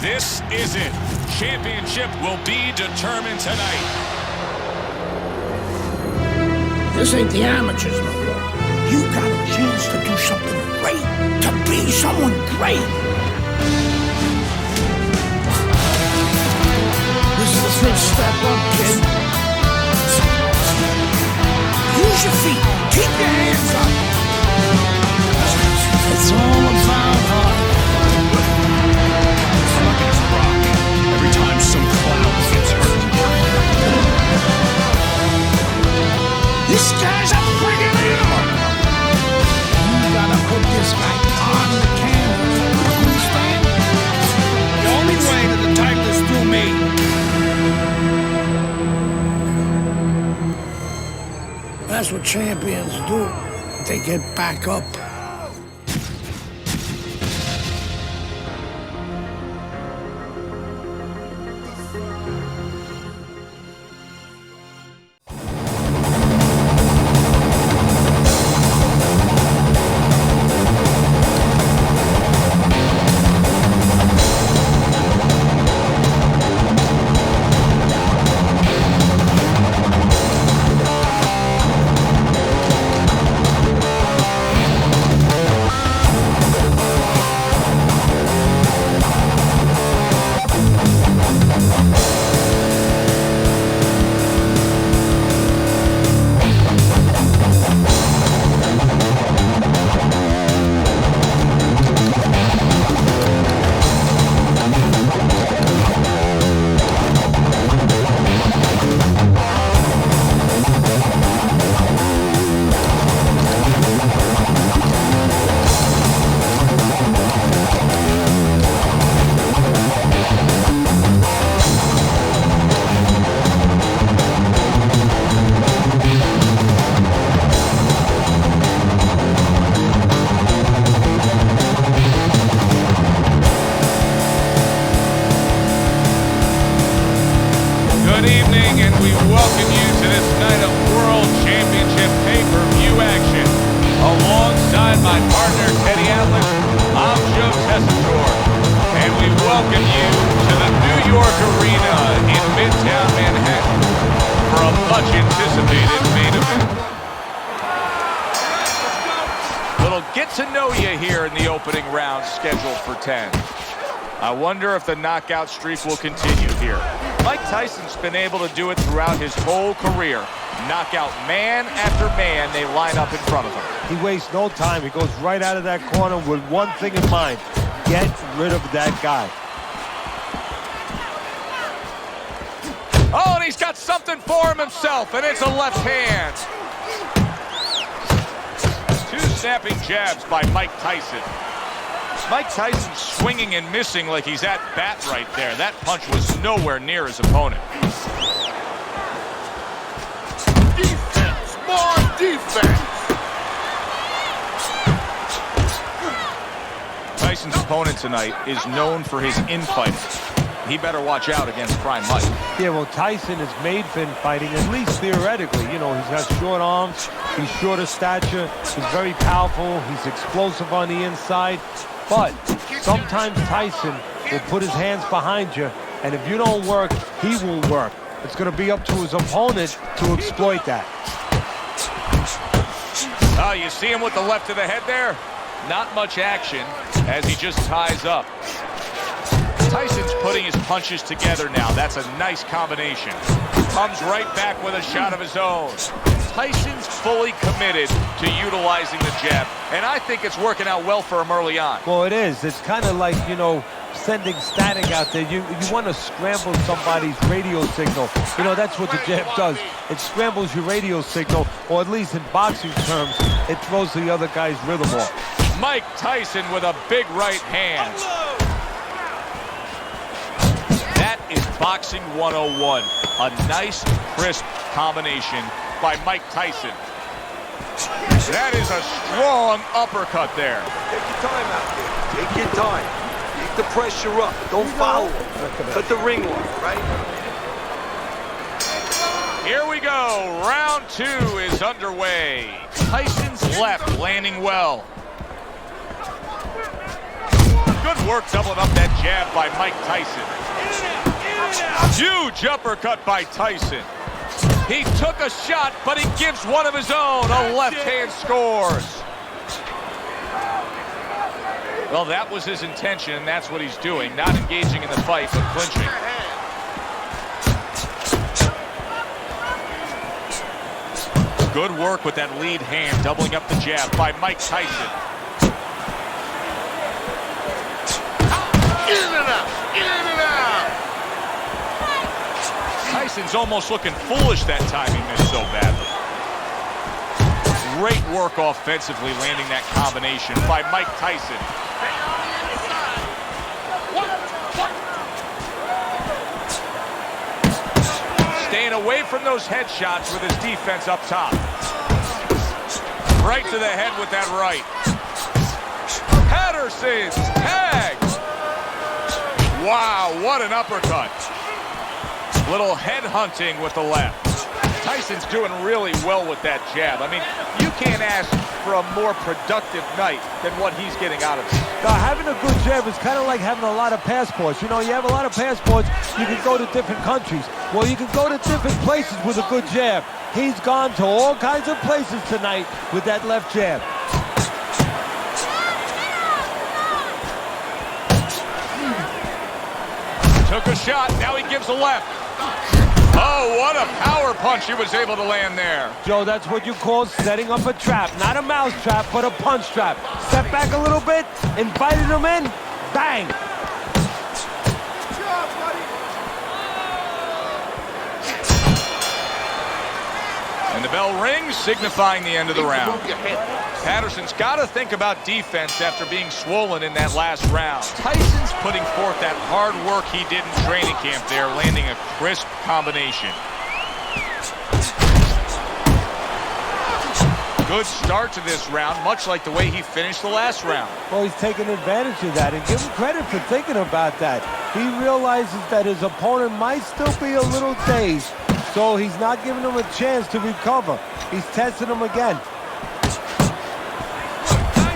This is it. Championship will be determined tonight. This ain't the amateurs no more. You got a chance to do something great, to be someone great. This is the first step up, kid. Use your feet. Keep your hands up. It's all about heart. It's rock. Every time some clown gets hurt. This guy's a friggin' animal. You gotta put this guy on the canvas. Understand? The only way to the title is through me. That's what champions do. They get back up. Good evening, and we welcome you to this night of World Championship pay-per-view action. Alongside my partner, Teddy Atlas, I'm Joe Tessitore, and we welcome you to the New York Arena in Midtown Manhattan for a much-anticipated main event. Little get-to-know-you here in the opening round, scheduled for 10. I wonder if the knockout streak will continue here. Mike Tyson's been able to do it throughout his whole career. Knockout man after man, they line up in front of him. He wastes no time. He goes right out of that corner with one thing in mind. Get rid of that guy. Oh, and he's got something for him himself, and it's a left hand. Two snapping jabs by Mike Tyson. Mike Tyson swinging and missing like he's at bat right there. That punch was nowhere near his opponent. Defense! More defense! Tyson's opponent tonight is known for his infighting. He better watch out against Prime Mike. Yeah, well, Tyson is made for infighting, at least theoretically. You know, he's got short arms, he's short of stature, he's very powerful, he's explosive on the inside. But sometimes Tyson will put his hands behind you, and if you don't work, he will work. It's going to be up to his opponent to exploit that. Oh, you see him with the left to the head there? Not much action as he just ties up. Tyson's putting his punches together now. That's a nice combination. Comes right back with a shot of his own. Tyson's fully committed to utilizing the jab, and I think it's working out well for him early on. Well, it is. It's kind of like, you know, sending static out there. You want to scramble somebody's radio signal. You know, that's what the jab does. It scrambles your radio signal, or at least in boxing terms, it throws the other guy's rhythm off. Mike Tyson with a big right hand. That is Boxing 101. A nice, crisp combination by Mike Tyson. That is a strong uppercut there. Take your time out there. Take your time. Keep the pressure up. Don't foul him. Cut the ring off, right? Here we go. Round two is underway. Tyson's left landing well. Good work doubling up that jab by Mike Tyson. Huge uppercut by Tyson. He took a shot, but he gives one of his own. A left hand scores. Well, that was his intention, and that's what he's doing. Not engaging in the fight, but clinching. Good work with that lead hand, doubling up the jab by Mike Tyson. In and out! In and out! Tyson's almost looking foolish that time he missed so badly. Great work offensively landing that combination by Mike Tyson. Staying away from those headshots with his defense up top. Right to the head with that right. Patterson's tag. Wow, what an uppercut. Little head hunting with the left. Tyson's doing really well with that jab. I mean, you can't ask for a more productive night than what he's getting out of it. Now, having a good jab is kind of like having a lot of passports. You know, you have a lot of passports, you can go to different countries. Well, you can go to different places with a good jab. He's gone to all kinds of places tonight with that left jab. Took a shot, now he gives a left. Oh, what a power punch he was able to land there. Joe, that's what you call setting up a trap. Not a mouse trap, but a punch trap. Step back a little bit, invited him in, bang. And the bell rings, signifying the end of the round. Patterson's got to think about defense after being swollen in that last round. Tyson's putting forth that hard work he did in training camp there, landing a crisp combination. Good start to this round, much like the way he finished the last round. Well, he's taking advantage of that, and give him credit for thinking about that. He realizes that his opponent might still be a little dazed, so he's not giving him a chance to recover. He's testing him again.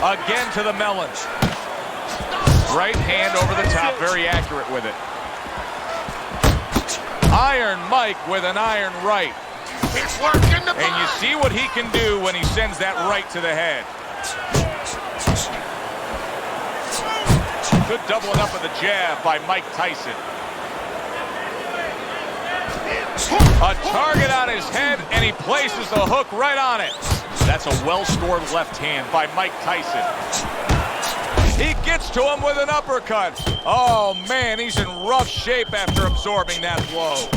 Again to the melons. Right hand over the top, very accurate with it. Iron Mike with an iron right. It's working the And you see what he can do when he sends that right to the head. Good doubling up of the jab by Mike Tyson. A target on his head, and he places the hook right on it. That's a well-scored left hand by Mike Tyson. He gets to him with an uppercut. Oh, man, he's in rough shape after absorbing that blow.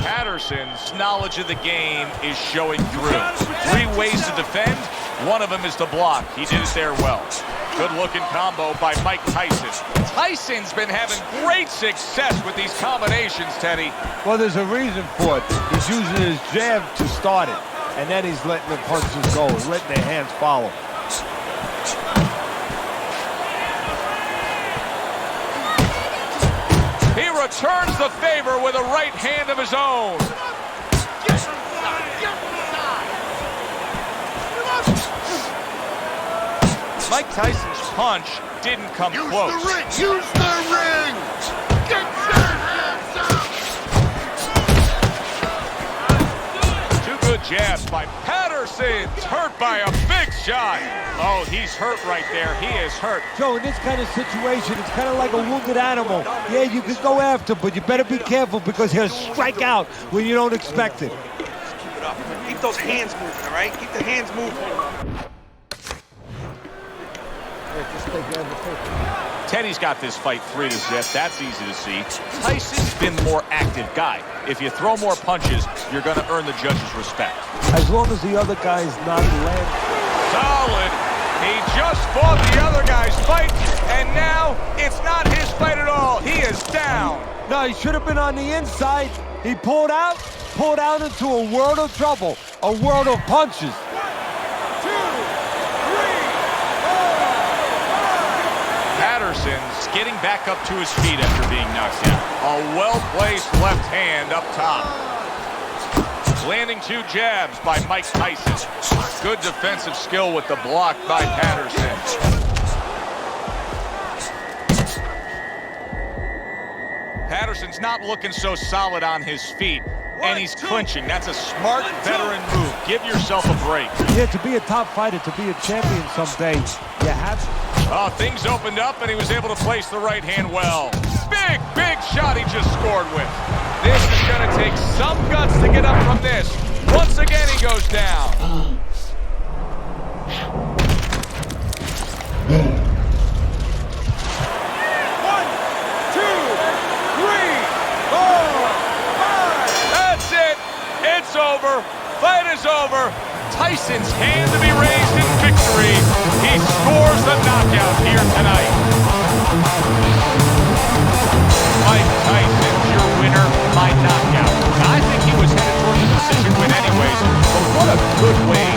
Patterson's knowledge of the game is showing through. 3 ways to defend. One of them is to block. He did it there well. Good-looking combo by Mike Tyson. Tyson's been having great success with these combinations, Teddy. Well, there's a reason for it. He's using his jab to start it, and then he's letting the punches go, letting the hands follow. He returns the favor with a right hand of his own. Mike Tyson's punch didn't come close. Use the ring! Use the ring! Get your hands up! 2 good jabs by Patterson. Hurt by a big shot. Oh, he's hurt right there. He is hurt. Joe, in this kind of situation, it's kind of like a wounded animal. Yeah, you can go after, but you better be careful because he'll strike out when you don't expect it. Keep it up. Keep those hands moving, all right? Keep the hands moving. Teddy's got this fight 3-0. That's easy to see. Tyson's been the more active guy. If you throw more punches, you're going to earn the judge's respect. As long as the other guy's not landing. Solid. He just fought the other guy's fight, and now it's not his fight at all. He is down. No, he should have been on the inside. He pulled out into a world of trouble, a world of punches. Patterson's getting back up to his feet after being knocked down. A well-placed left hand up top. Landing 2 jabs by Mike Tyson. Good defensive skill with the block by Patterson. Patterson's not looking so solid on his feet, and he's clinching. That's a smart veteran move. Give yourself a break. Yeah, to be a top fighter, to be a champion someday, you have to. Oh, things opened up, and he was able to place the right hand well. Big, big shot he just scored with. This is going to take some guts to get up from this. Once again, he goes down. 1, 2, 3, 4, 5. That's it. It's over. Fight is over. Tyson's hand to be raised in victory. He scores the knockout here tonight. Mike Tyson's your winner by knockout. I think he was headed towards a decision win anyways, but what a good way.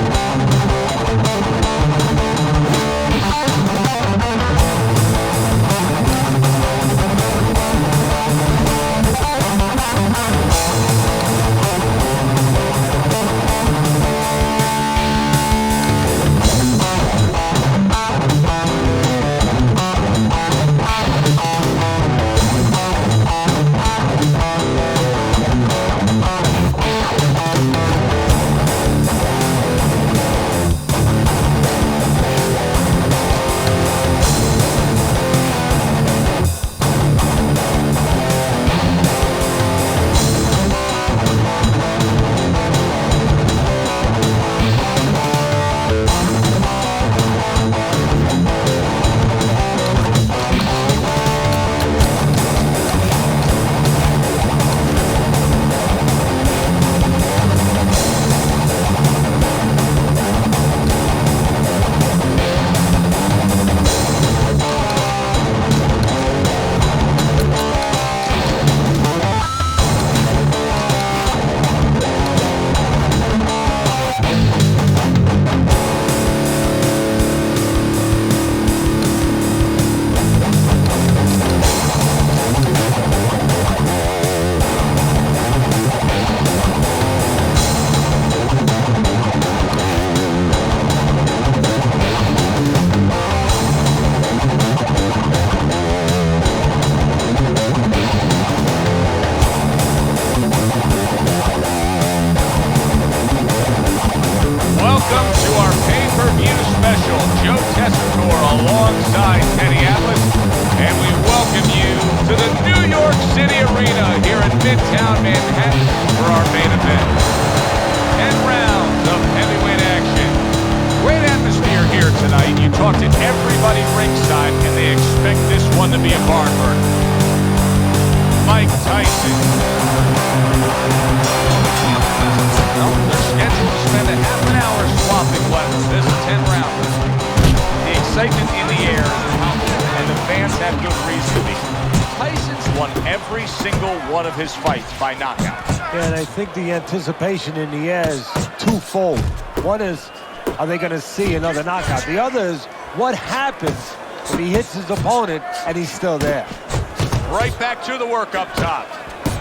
His fights by knockout. Yeah, and I think the anticipation in the air is twofold. One is, are they going to see another knockout? The other is, what happens if he hits his opponent and he's still there? Right back to the work up top.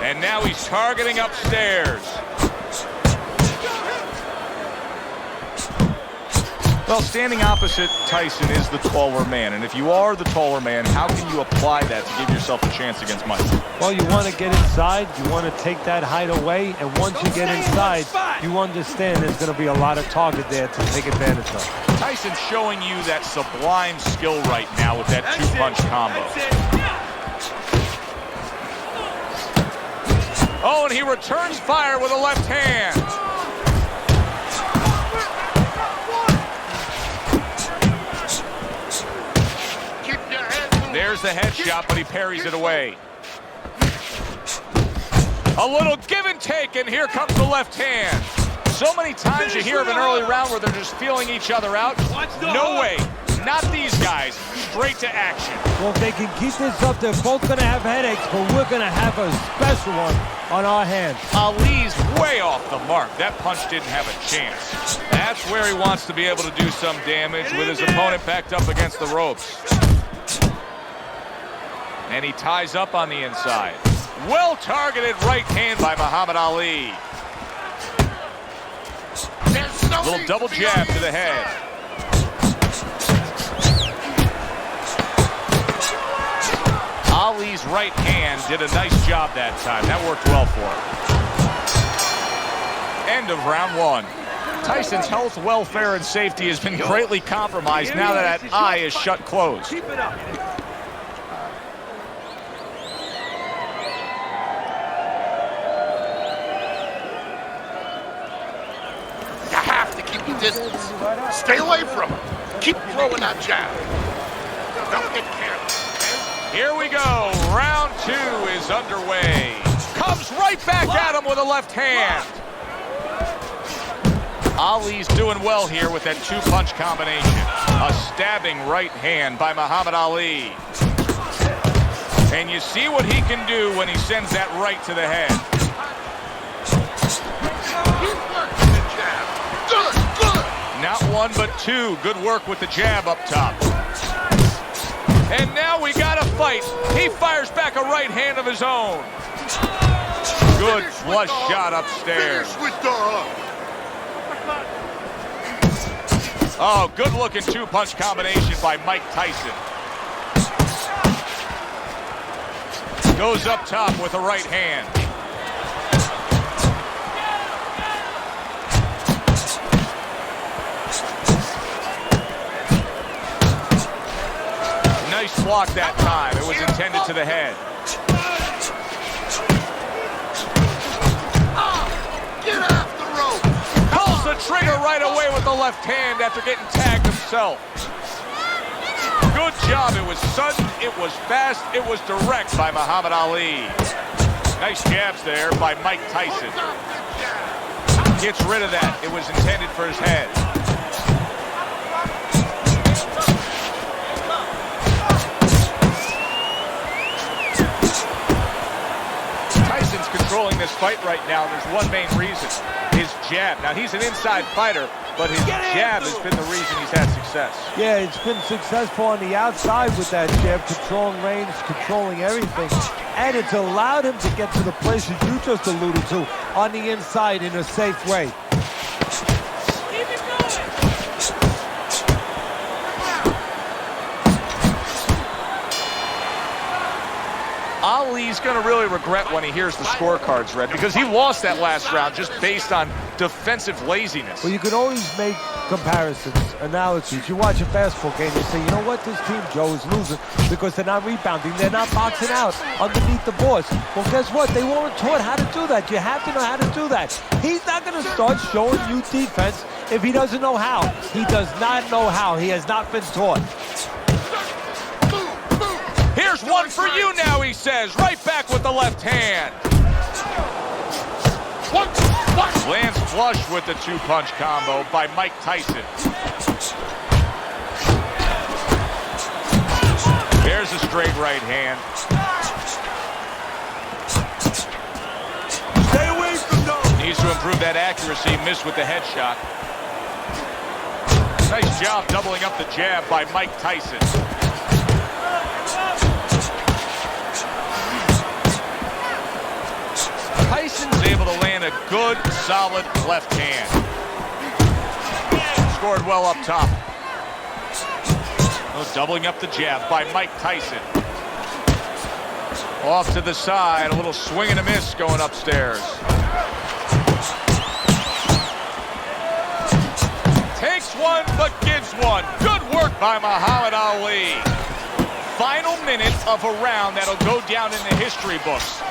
And now he's targeting upstairs. Well, standing opposite Tyson is the taller man. And if you are the taller man, how can you apply that to give yourself a chance against Mike? Well, you want to get inside. You want to take that height away. And once you get inside, you understand there's going to be a lot of target there to take advantage of. Tyson's showing you that sublime skill right now with that two-punch combo. Oh, and he returns fire with a left hand. There's the headshot, but he parries it away. A little give and take, and here comes the left hand. So many times you hear of an early round where they're just feeling each other out. No way. Not these guys. Straight to action. Well, if they can keep this up, they're both going to have headaches, but we're going to have a special one on our hands. Ali's way off the mark. That punch didn't have a chance. That's where he wants to be able to do some damage with his opponent backed up against the ropes. And he ties up on the inside. Well-targeted right hand by Muhammad Ali. A little double jab to the head. Ali's right hand did a nice job that time. That worked well for him. End of round one. Tyson's health, welfare, and safety has been greatly compromised now that eye is shut closed. Keep it up. You have to keep the distance. Stay away from him. Keep throwing that jab. Don't get careless. Here we go. Round two is underway. Comes right back at him with a left hand. Ali's doing well here with that two-punch combination. A stabbing right hand by Muhammad Ali. And you see what he can do when he sends that right to the head. Keep working the jab. Good, good. Not one, but two. Good work with the jab up top. And now we got a fight. He fires back a right hand of his own. Good flush shot upstairs. Finish with the hook. Oh, good-looking two-punch combination by Mike Tyson. Goes up top with a right hand. Nice block that time. It was intended to the head. Get off the rope. Pulls the trigger right away with the left hand after getting tagged himself. Good job. It was sudden, it was fast, it was direct by Muhammad Ali. Nice jabs there by Mike Tyson. Gets rid of that. It was intended for his head. Tyson's controlling this fight right now, and there's one main reason. His jab. Now, he's an inside fighter, but his jab has been the reason he's had success. Yeah, it's been successful on the outside with that jab, controlling range, controlling everything. And it's allowed him to get to the places you just alluded to on the inside in a safe way. Ali's going to really regret when he hears the scorecards read, because he lost that last round just based on defensive laziness. Well, you can always make comparisons, analogies. You watch a basketball game, you say, you know what, this team, Joe, is losing because they're not rebounding. They're not boxing out underneath the boards. Well, guess what? They weren't taught how to do that. You have to know how to do that. He's not going to start showing you defense if he doesn't know how. He does not know how. He has not been taught. Here's one for you now, he says. Right back with the left hand. Lands flush with the two-punch combo by Mike Tyson. There's a straight right hand. Stay away from those. Needs to improve that accuracy. Missed with the headshot. Nice job doubling up the jab by Mike Tyson. Tyson's able to land a good, solid left hand. Scored well up top. Oh, doubling up the jab by Mike Tyson. Off to the side, a little swing and a miss going upstairs. Takes one, but gives one. Good work by Muhammad Ali. Final minute of a round that'll go down in the history books.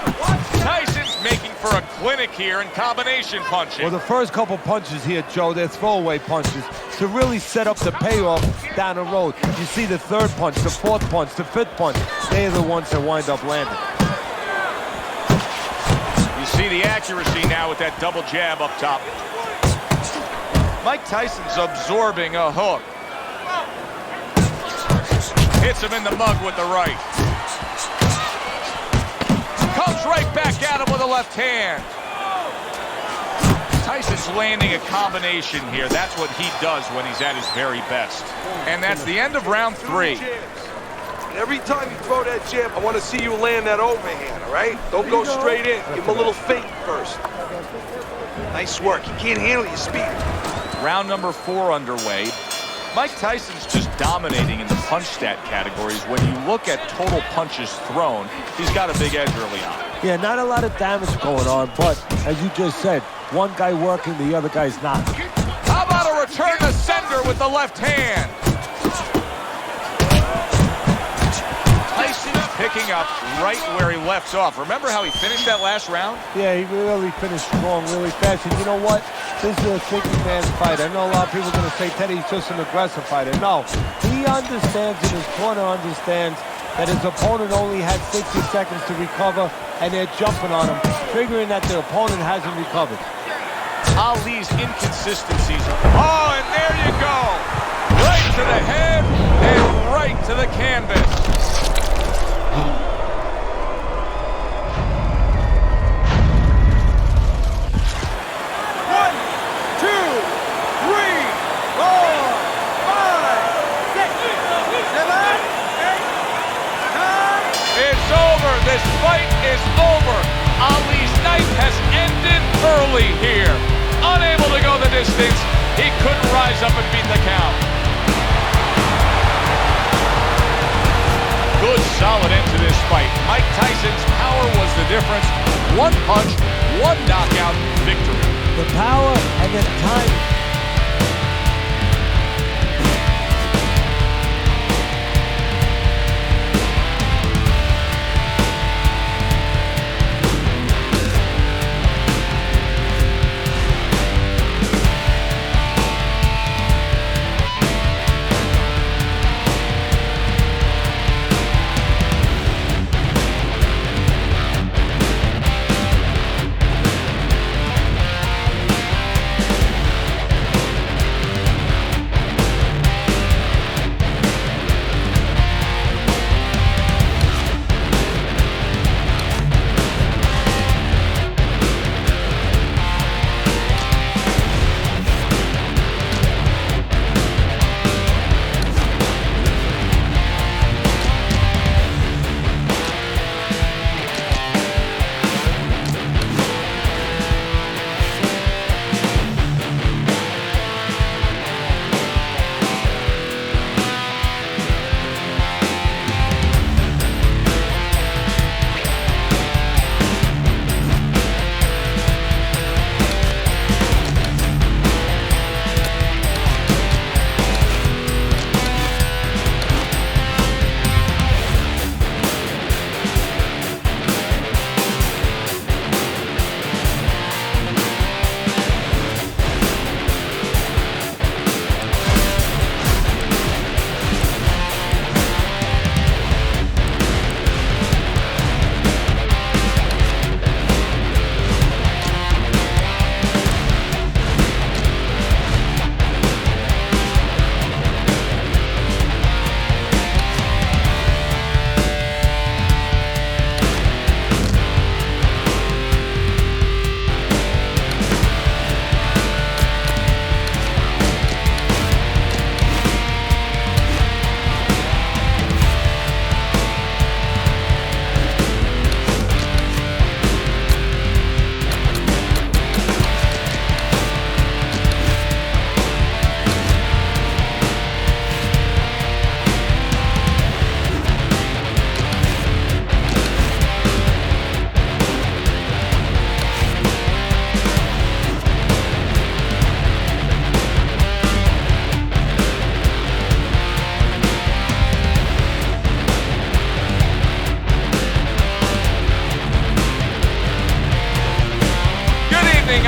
Tyson's making for a clinic here in combination punching. Well, the first couple punches here, Joe, they're throwaway punches to really set up the payoff down the road. You see the third punch, the fourth punch, the fifth punch. They're the ones that wind up landing. You see the accuracy now with that double jab up top. Mike Tyson's absorbing a hook. Hits him in the mug with the right. Comes right back at him with a left hand. Tyson's landing a combination here. That's what he does when he's at his very best. And that's the end of round three. And every time you throw that jab, I want to see you land that overhand, all right? Don't go straight in. Give him a little fake first. Nice work. He can't handle your speed. Round number 4 underway. Mike Tyson's just dominating in the punch stat categories, when you look at total punches thrown, he's got a big edge early on. Yeah, not a lot of damage going on, but as you just said, one guy working, the other guy's not. How about a return to sender with the left hand? Tyson picking up right where he left off. Remember how he finished that last round? Yeah, he really finished strong, really fast. And you know what? This is a thinking man's fight. I know a lot of people are going to say Teddy's just an aggressive fighter. No, he understands, and his corner understands that his opponent only had 60 seconds to recover, and they're jumping on him, figuring that the opponent hasn't recovered. Ali's inconsistencies. Oh, and there you go. Right to the head and right to the canvas. 7, 8, 9. It's over. This fight is over. Ali's night has ended early here. Unable to go the distance, he couldn't rise up and beat the count. Good, solid end to this fight. Mike Tyson's power was the difference. One punch, one knockout victory. The power and then timing.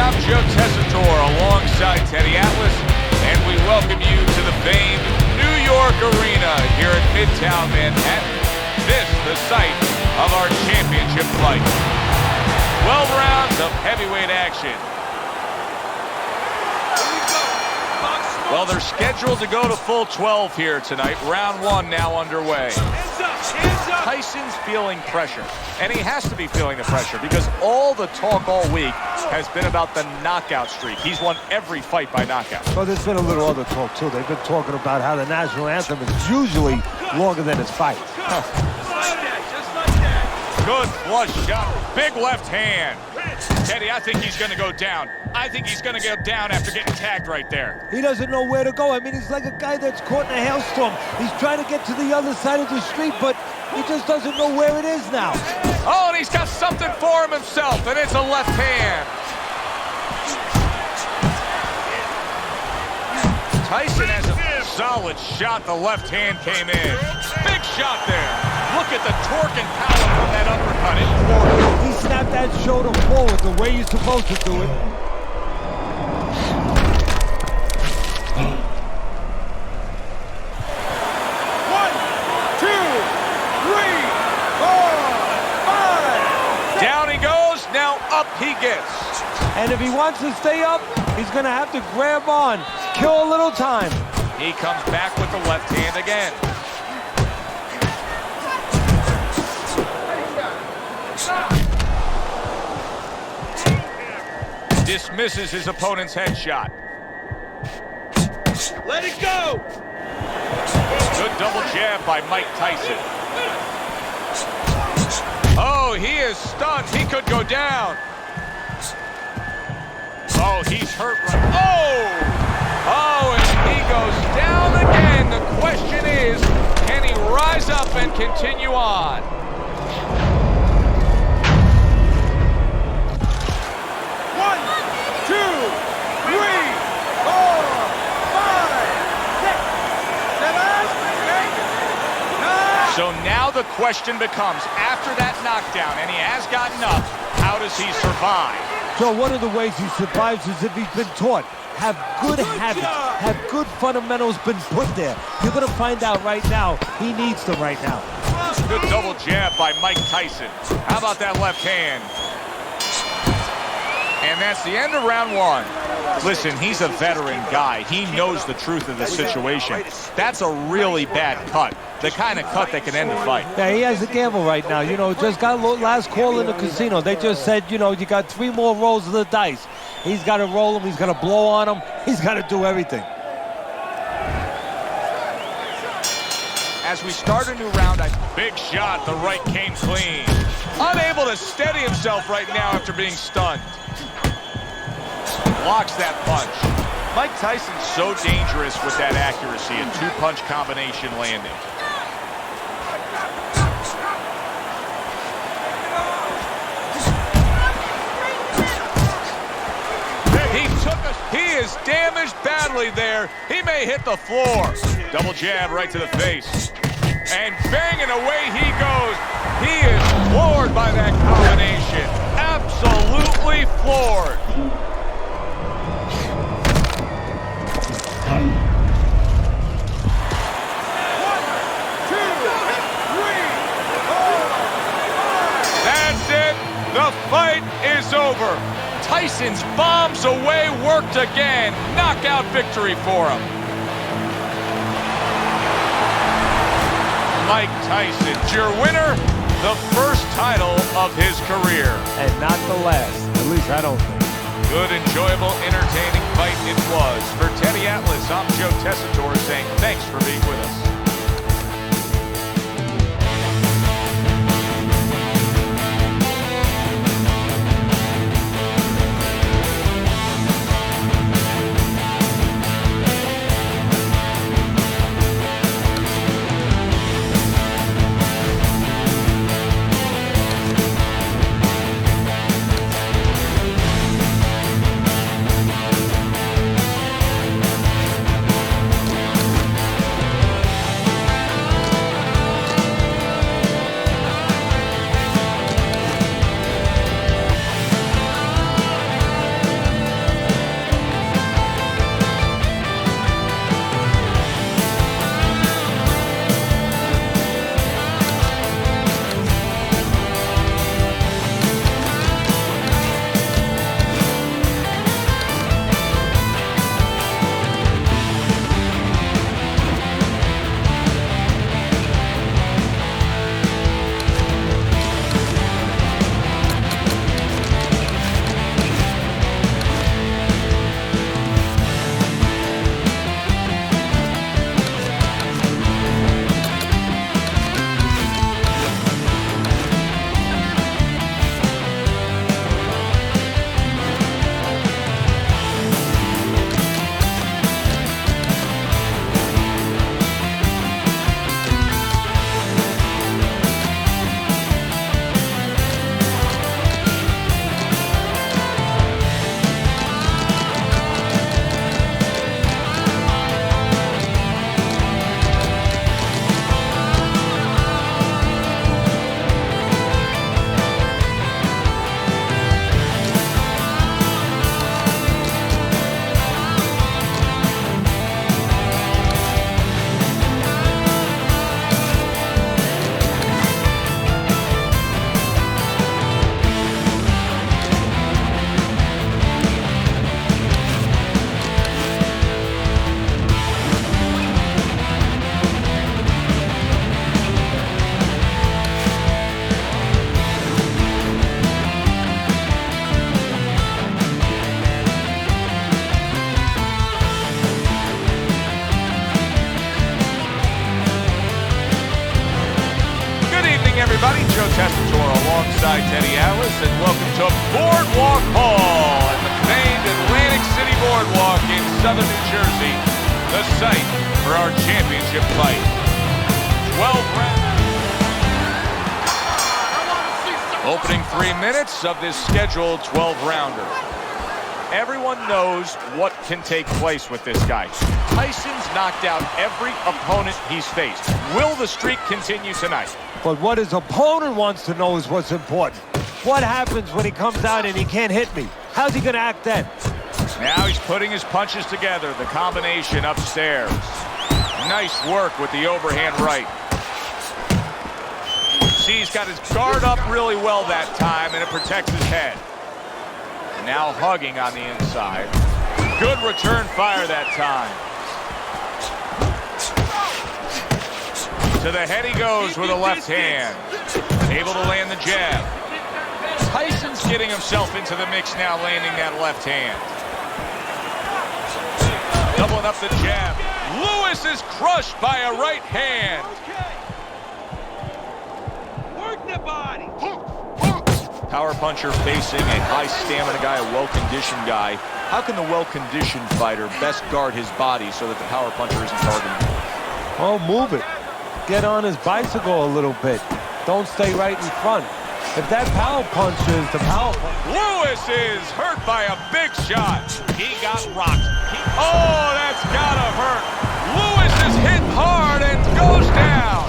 I'm Joe Tessitore alongside Teddy Atlas, and we welcome you to the famed New York Arena here at Midtown Manhattan. This, the site of our championship fight. 12 rounds of heavyweight action. Well, they're scheduled to go to full 12 here tonight. Round one now underway. Tyson's feeling pressure, and he has to be feeling the pressure because all the talk all week has been about the knockout streak. He's won every fight by knockout. Well, there's been a little other talk, too. They've been talking about how the national anthem is usually longer than his fight. Good flush shot. Big left hand. Teddy, I think he's going to go down. I think he's going to go down after getting tagged right there. He doesn't know where to go. I mean, he's like a guy that's caught in a hailstorm. He's trying to get to the other side of the street, but he just doesn't know where it is now. Oh, and he's got something for him himself, and it's a left hand. Tyson has a solid shot. The left hand came in. Big shot there. Look at the torque and power from that uppercut. Important. He snapped that shoulder forward the way you're supposed to do it. One, two, three, four, five. Down he goes. Now up he gets. And if he wants to stay up, he's going to have to grab on, kill a little time. He comes back with the left hand again. Dismisses his opponent's headshot. Let it go! Good double jab by Mike Tyson. Oh, he is stunned. He could go down. Oh, he's hurt right. Oh, and he goes down again. The question is, can he rise up and continue on? One, two, three, four, five, six, seven, eight, nine. So now the question becomes, after that knockdown, and he has gotten up, how does he survive? So one of the ways he survives is if he's been taught. Have good habits, have good fundamentals been put there. You're going to find out right now, he needs them right now. Good double jab by Mike Tyson. How about that left hand? And that's the end of round one. Listen, he's a veteran guy. He knows the truth of the situation. That's a really bad cut. The kind of cut that can end the fight. Yeah, he has a gamble right now. You know, just got last call in the casino. They just said, you know, you got 3 more rolls of the dice. He's got to roll them. He's got to blow on them. He's got to do everything. As we start a new round, big shot. The right came clean. Unable to steady himself right now after being stunned. Blocks that punch. Mike Tyson's so dangerous with that accuracy, a 2-punch combination landing. He is damaged badly there. He may hit the floor. Double jab right to the face. And banging away he goes. He is floored by that combination. Absolutely floored. That's it. The fight is over. Tyson's bombs away worked again. Knockout victory for him. Mike Tyson, your winner, the first title of his career. And not the last. At least I don't think. Good, enjoyable, entertaining fight it was. For Teddy Atlas, I'm Joe Tessitore saying thanks for being with us. alongside Teddy Atlas, and welcome to Boardwalk Hall at the famed Atlantic City Boardwalk in southern New Jersey, the site for our championship fight. 12 rounds. Opening 3 minutes of this scheduled 12-rounder. Everyone knows what can take place with this guy. Tyson's knocked out every opponent he's faced. Will the streak continue tonight? But what his opponent wants to know is what's important. What happens when he comes out and he can't hit me? How's he going to act then? Now he's putting his punches together. The combination upstairs. Nice work with the overhand right. See, he's got his guard up really well that time, and it protects his head. Now hugging on the inside. Good return fire that time. To the head he goes with a left hand. Able to land the jab. Tyson's getting himself into the mix now, landing that left hand. Doubling up the jab. Lewis is crushed by a right hand. Work the body. Power puncher facing a high stamina guy, a well-conditioned guy. How can the well-conditioned fighter best guard his body so that the power puncher isn't targeting him? Oh, move it. Get on his bicycle a little bit. Don't stay right in front. If that power punch is the power punch. Lewis is hurt by a big shot. He got rocked. Oh, that's gotta hurt. Lewis is hit hard and goes down.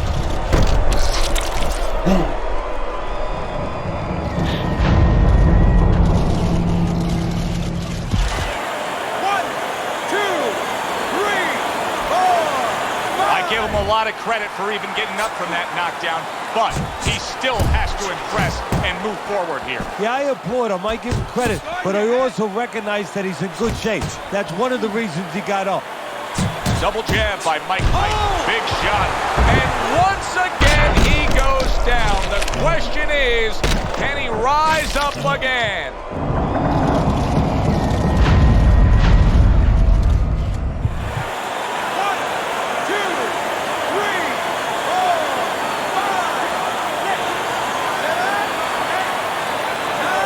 Give him a lot of credit for even getting up from that knockdown, but he still has to impress and move forward here. Yeah, I applaud him. I give him credit, but I also recognize that he's in good shape. That's one of the reasons he got up. Double jab by Mike Tyson. Big shot. And once again, he goes down. The question is, can he rise up again?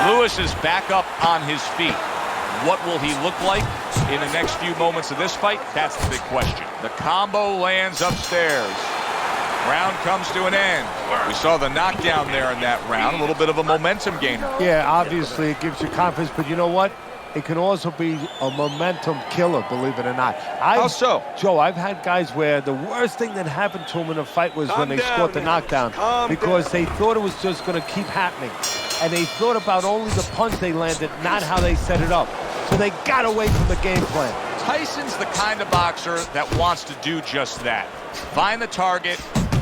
Lewis is back up on his feet. What will he look like in the next few moments of this fight? That's the big question. The combo lands upstairs. Round comes to an end. We saw the knockdown there in that round. A little bit of a momentum gainer. Yeah, obviously it gives you confidence, but you know what? It can also be a momentum killer, believe it or not. How so? Joe, I've had guys where the worst thing that happened to them in a fight was when they scored the knockdown because they thought it was just going to keep happening. And they thought about only the punch they landed, not how they set it up. So they got away from the game plan. Tyson's the kind of boxer that wants to do just that. Find the target,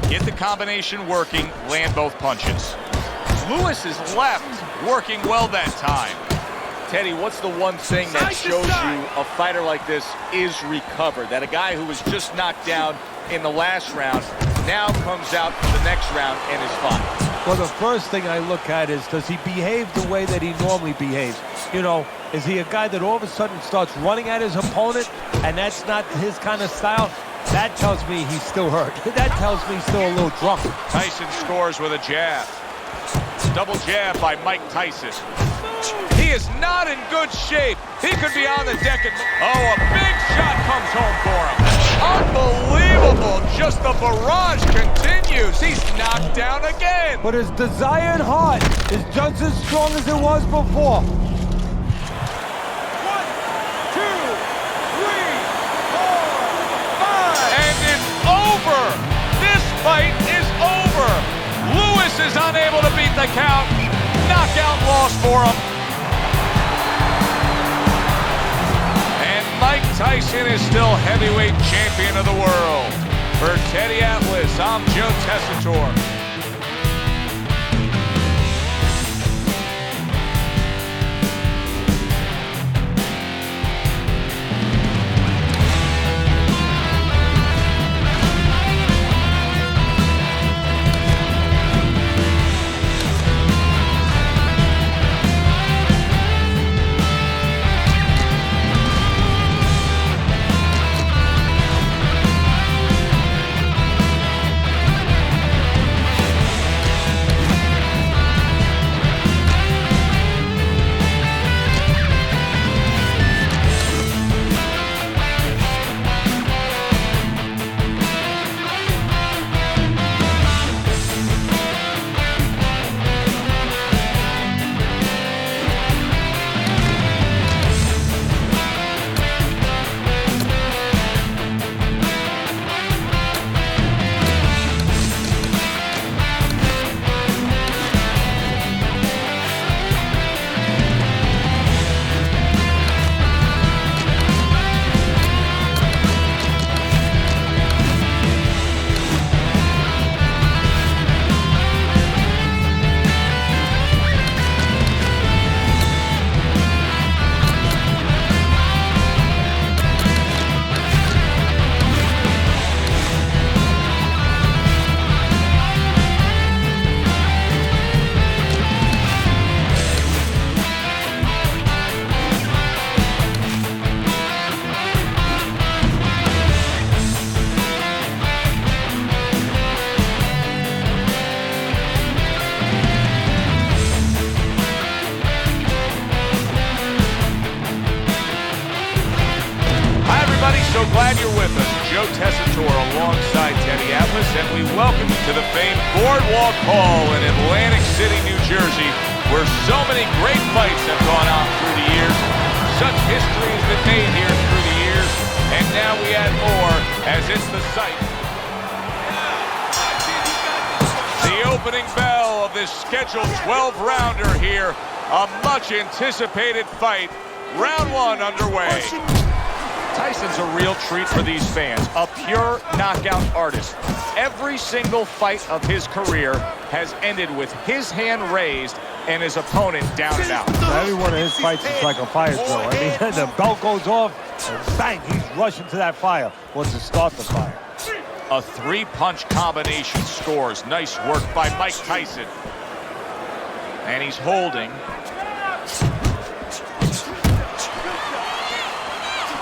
get the combination working, land both punches. Lewis is left, working well that time. Teddy, what's the one thing that shows you a fighter like this is recovered? That a guy who was just knocked down in the last round now comes out for the next round and is fine. Well, the first thing I look at is, does he behave the way that he normally behaves? You know, is he a guy that all of a sudden starts running at his opponent, and that's not his kind of style? That tells me he's still hurt. That tells me he's still a little drunk. Tyson scores with a jab. Double jab by Mike Tyson. He is not in good shape. He could be on the deck. Oh, a big shot comes home for him. Unbelievable. Just the barrage continues. He's knocked down again. But his desired heart is just as strong as it was before. 1, 2, 3, 4, 5. And it's over. This fight is over. Lewis is unable to beat the count. Knockout loss for him. And Mike Tyson is still heavyweight champion of the world. For Teddy Atlas, I'm Joe Tessitore. you're with us. Joe Tessitore alongside Teddy Atlas, and we welcome you to the famed Boardwalk Hall in Atlantic City, New Jersey, where so many great fights have gone on through the years. Such history has been made here through the years, and now we add more as it's the site. The opening bell of this scheduled 12-rounder here. A much-anticipated fight. Round one underway. Tyson's a real treat for these fans. A pure knockout artist. Every single fight of his career has ended with his hand raised and his opponent down and out. Every one of his fights is like a fire drill. I mean, the belt goes off, and bang, he's rushing to that fire. Wants to start the fire. A three-punch combination scores. Nice work by Mike Tyson. And he's holding.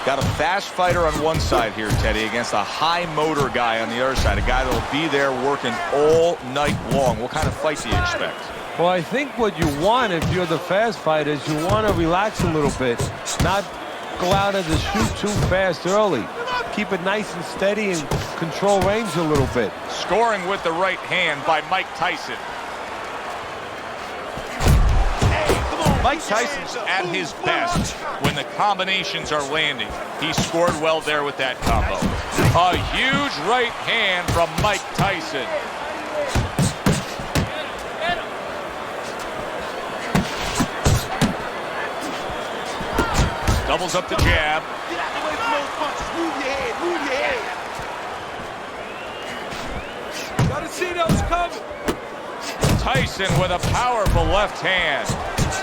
Got a fast fighter on one side here, Teddy, against a high-motor guy on the other side. A guy that will be there working all night long. What kind of fight do you expect? Well, I think what you want if you're the fast fighter is you want to relax a little bit, not go out of the chute too fast early. Keep it nice and steady and control range a little bit. Scoring with the right hand by Mike Tyson. Mike Tyson's at his best when the combinations are landing. He scored well there with that combo. A huge right hand from Mike Tyson. Doubles up the jab. Get out the way from those punches. Move your head. Move your head. Gotta see those coming. Tyson with a powerful left hand.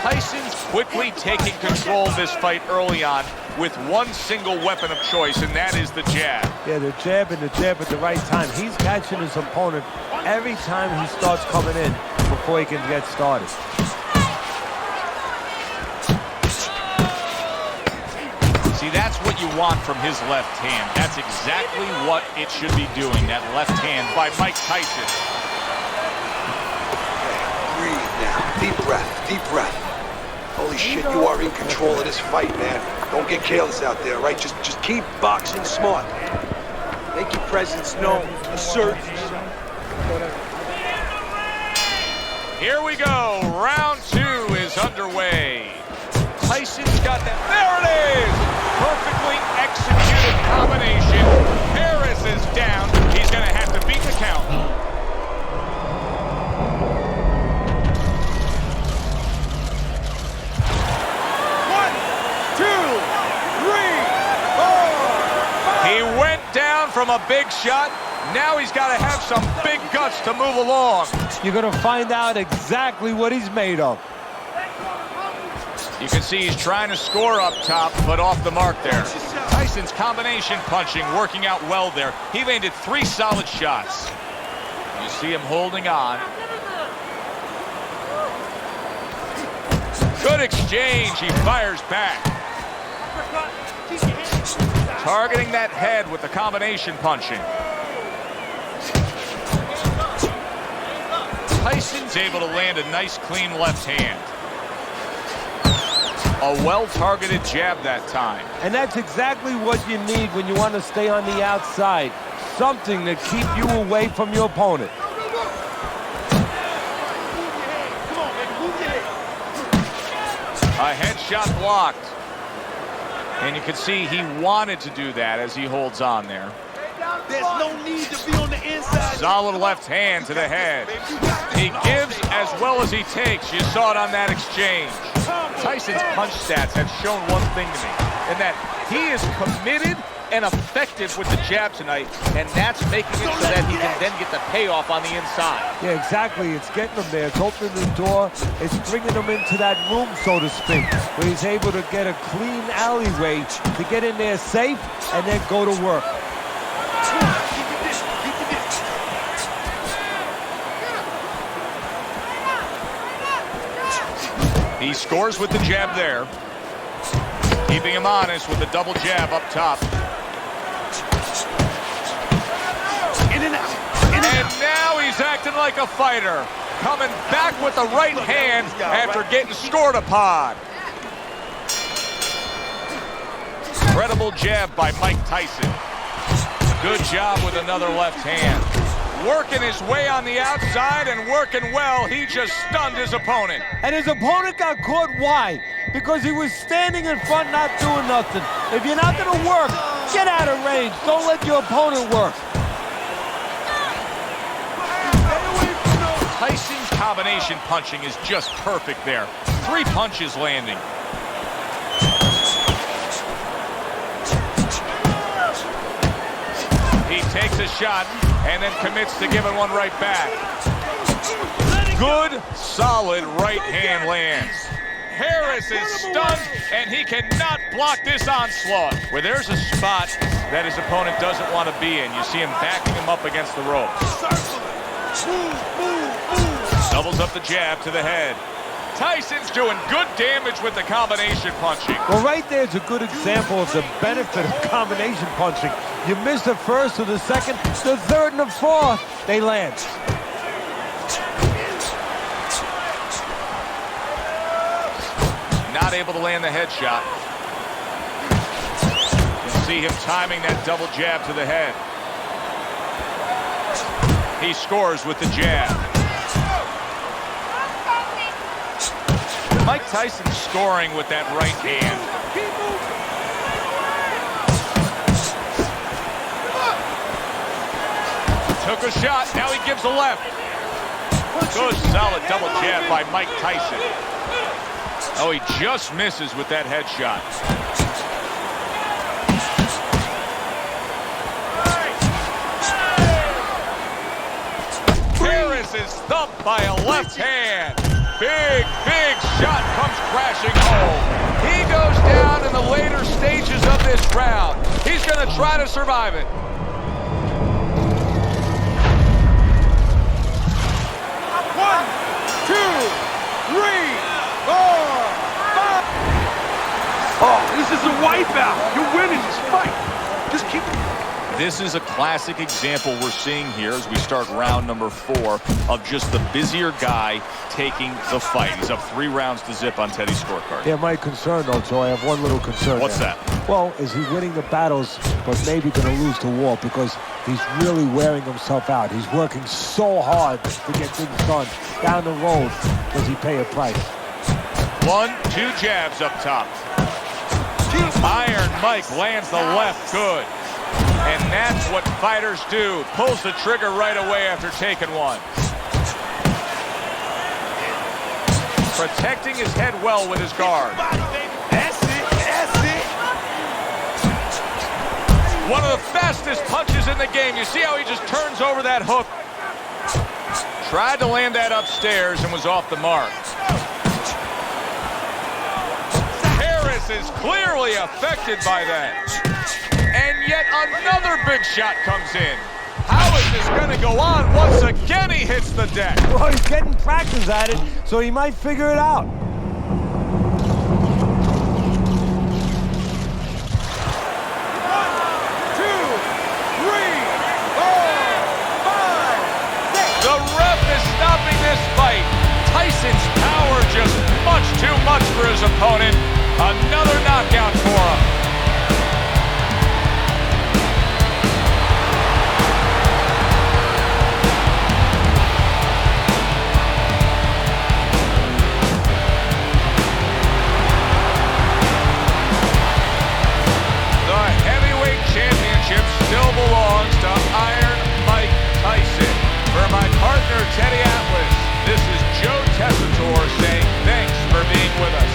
Tyson's quickly taking control of this fight early on with one single weapon of choice, and that is the jab. Yeah, the jab and the jab at the right time. He's catching his opponent every time he starts coming in before he can get started. See, that's what you want from his left hand. That's exactly what it should be doing, that left hand by Mike Tyson. Breathe now. Deep breath. Deep breath. Holy shit, you are in control of this fight, man. Don't get careless out there, right? Just keep boxing smart. Make your presence known. Assert. Here we go. Round two is underway. Tyson's got that. There it is! Perfectly executed combination. Harris is down. He's going to have to beat the count. 1, 2, 3, 4. He went down from a big shot. Now he's got to have some big guts to move along. You're going to find out exactly what he's made of. You can see he's trying to score up top, but off the mark there. Tyson's combination punching working out well there. He landed 3 solid shots. You see him holding on. Good exchange. He fires back. Targeting that head with the combination punching. Tyson's able to land a nice, clean left hand. A well-targeted jab that time. And that's exactly what you need when you want to stay on the outside. Something to keep you away from your opponent. A headshot blocked. And you can see he wanted to do that as he holds on there. There's no need to be on the inside. Solid left hand to the head. He gives as well as he takes. You saw it on that exchange. Tyson's punch stats have shown one thing to me, and that he is committed and effective with the jab tonight, and that's making it so that he can then get the payoff on the inside. Yeah, exactly. It's getting him there. It's opening the door. It's bringing him into that room, so to speak, where he's able to get a clean alleyway to get in there safe and then go to work. He scores with the jab there. Keeping him honest with the double jab up top. In and out. And now he's acting like a fighter. Coming back with the right hand after getting scored upon. Incredible jab by Mike Tyson. Good job with another left hand. Working his way on the outside and working well. He just stunned his opponent. And his opponent got caught. Why? Because he was standing in front not doing nothing. If you're not going to work, get out of range. Don't let your opponent work. Tyson's combination punching is just perfect there. 3 punches landing. He takes a shot and then commits to giving one right back. Good, solid right hand lands. Harris is stunned, and he cannot block this onslaught. Where there's a spot that his opponent doesn't want to be in, you see him backing him up against the rope. Doubles up the jab to the head. Tyson's doing good damage with the combination punching. Well, right there's a good example of the benefit of combination punching. You miss the first or the second, the third and the fourth, they land. Not able to land the headshot. You can see him timing that double jab to the head. He scores with the jab. Mike Tyson scoring with that right hand. Took a shot, now he gives a left. Good solid double jab by Mike Tyson. Oh, he just misses with that headshot. Harris is thumped by a left hand. Big shot comes crashing home. He goes down in the later stages of this round. He's going to try to survive it. One, two, three, four, five. Oh, this is a wipeout. You're winning this fight. Just keep it. This is a classic example we're seeing here as we start round number 4 of just the busier guy taking the fight. He's up 3 rounds to zip on Teddy's scorecard. Yeah, my concern, though, Joe, I have one little concern. What's there. that? Well, is he winning the battles, but maybe going to lose to Walt because he's really wearing himself out. He's working so hard to get things done. Down the road, does he pay a price? 1, 2 jabs up top. Iron Mike lands the left good. And that's what fighters do. Pulls the trigger right away after taking one. Protecting his head well with his guard. That's it. One of the fastest punches in the game. You see how he just turns over that hook. Tried to land that upstairs and was off the mark. Harris is clearly affected by that. And yet another big shot comes in. How is this going to go on? Once again, he hits the deck. Well, he's getting practice at it, so he might figure it out. 1, 2, 3, 4, 5, 6. The ref is stopping this fight. Tyson's power just much too much for his opponent. Another knockout for him. Championship still belongs to Iron Mike Tyson. For my partner, Teddy Atlas, this is Joe Tessitore saying thanks for being with us.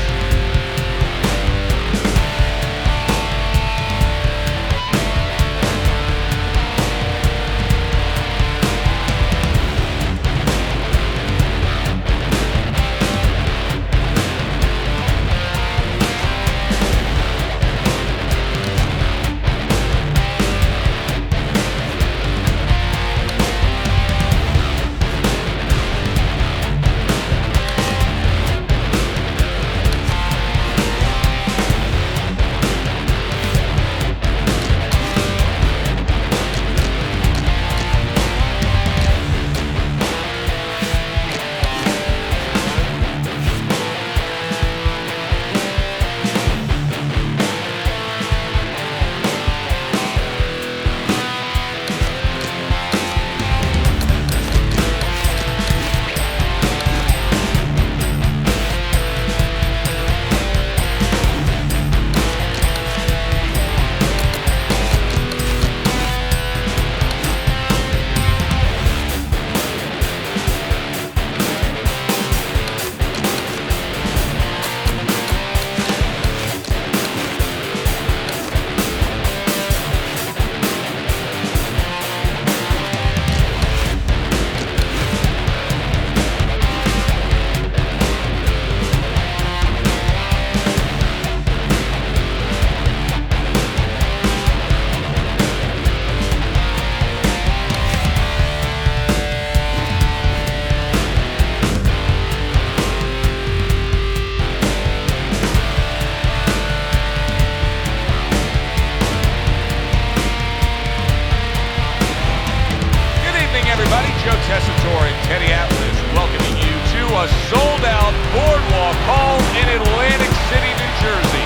home in Atlantic City, New Jersey.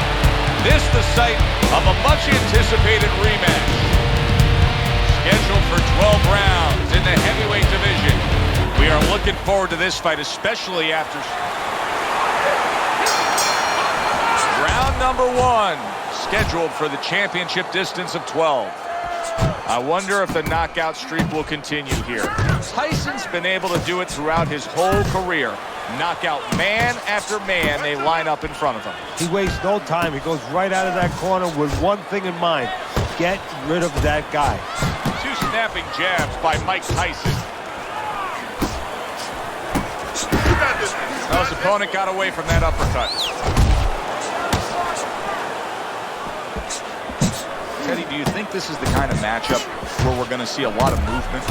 This the site of a much-anticipated rematch. Scheduled for 12 rounds in the heavyweight division. We are looking forward to this fight, especially after round number 1, scheduled for the championship distance of 12. I wonder if the knockout streak will continue here. Tyson's been able to do it throughout his whole career. Knock out man after man they line up in front of him. He wastes no time. He goes right out of that corner with one thing in mind. Get rid of that guy. 2 snapping jabs by Mike Tyson. Now his opponent got away from that uppercut. Teddy, do you think this is the kind of matchup where we're going to see a lot of movement?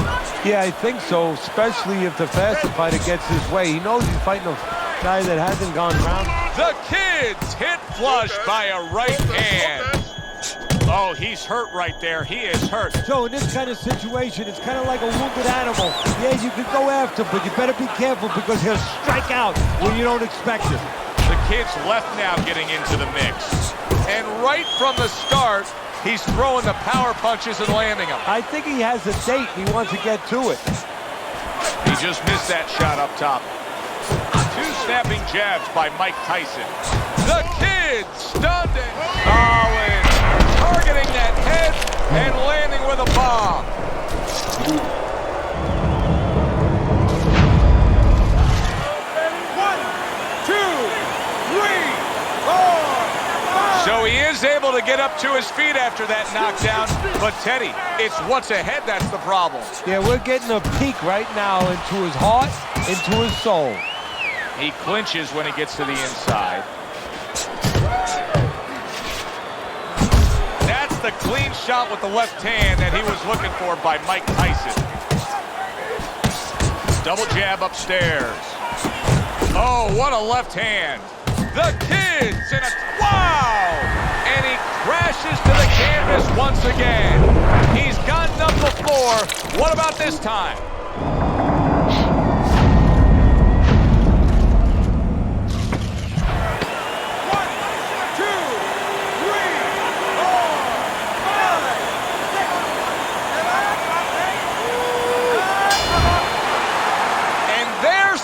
Yeah, I think so, especially if the faster fighter gets his way. He knows he's fighting a guy that hasn't gone round. The Kid's hit flush by a right hand. Oh, he's hurt right there. He is hurt. So in this kind of situation, it's kind of like a wounded animal. Yeah, you can go after, but you better be careful because he'll strike out when you don't expect it. The Kid's left now getting into the mix. And right from the start, he's throwing the power punches and landing them. I think he has a date. He wants to get to it. He just missed that shot up top. 2 snapping jabs by Mike Tyson. The Kid stunned and solid. Targeting that head and landing with a bomb. So he is able to get up to his feet after that knockdown. But Teddy, it's what's ahead that's the problem. Yeah, we're getting a peek right now into his heart, into his soul. He clinches when he gets to the inside. That's the clean shot with the left hand that he was looking for by Mike Tyson. Double jab upstairs. Oh, what a left hand. The Kid's in a... Wow! And he crashes to the canvas once again. He's gotten up before. What about this time?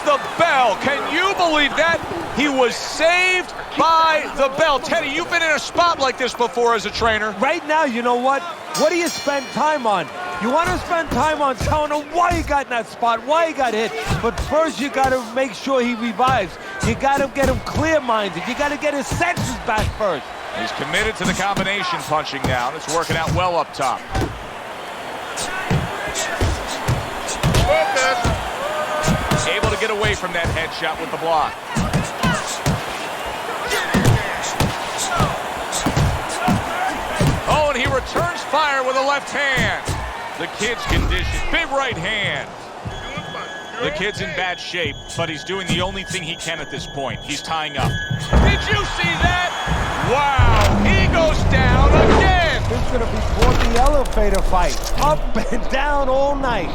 The bell. Can you believe that? He was saved by the bell. Teddy, you've been in a spot like this before as a trainer. Right now, you know what? What do you spend time on? You want to spend time on telling him why he got in that spot, why he got hit. But first, you got to make sure he revives. You got to get him clear-minded. You got to get his senses back first. He's committed to the combination punching now. It's working out well up top. Able to get away from that headshot with the block. Oh, and he returns fire with a left hand. The Kid's condition. Big right hand. The Kid's in bad shape, but he's doing the only thing he can at this point. He's tying up. Did you see that? Wow, he goes down again. This is going to be called the elevator fight. Up and down all night.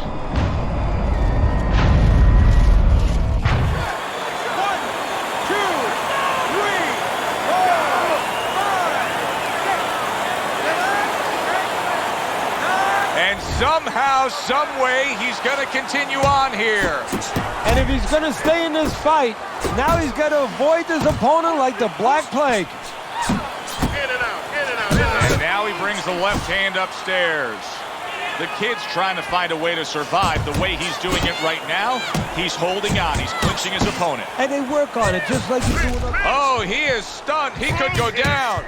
Somehow, some way, he's going to continue on here. And if he's going to stay in this fight, now he's got to avoid his opponent like the Black Plague. Get it out, get it out, get it out. And now he brings the left hand upstairs. The Kid's trying to find a way to survive. The way he's doing it right now, he's holding on. He's clinching his opponent. And they work on it just like you do. Oh, he is stunned. He could go down.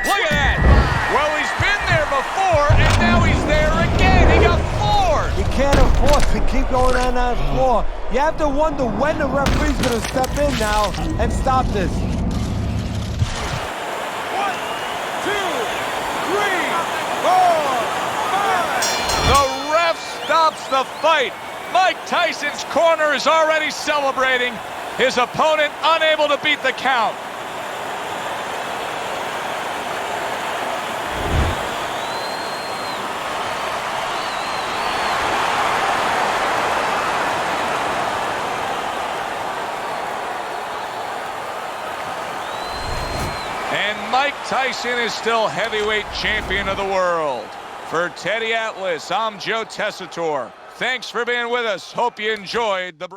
Look at that. Well, he's been there before, and now he's there again. He got floored. You can't afford to keep going on that floor. You have to wonder when the referee's going to step in now and stop this. 1, 2, 3, 4, 5. The ref stops the fight. Mike Tyson's corner is already celebrating. His opponent unable to beat the count. Mike Tyson is still heavyweight champion of the world. For Teddy Atlas, I'm Joe Tessitore. Thanks for being with us. Hope you enjoyed the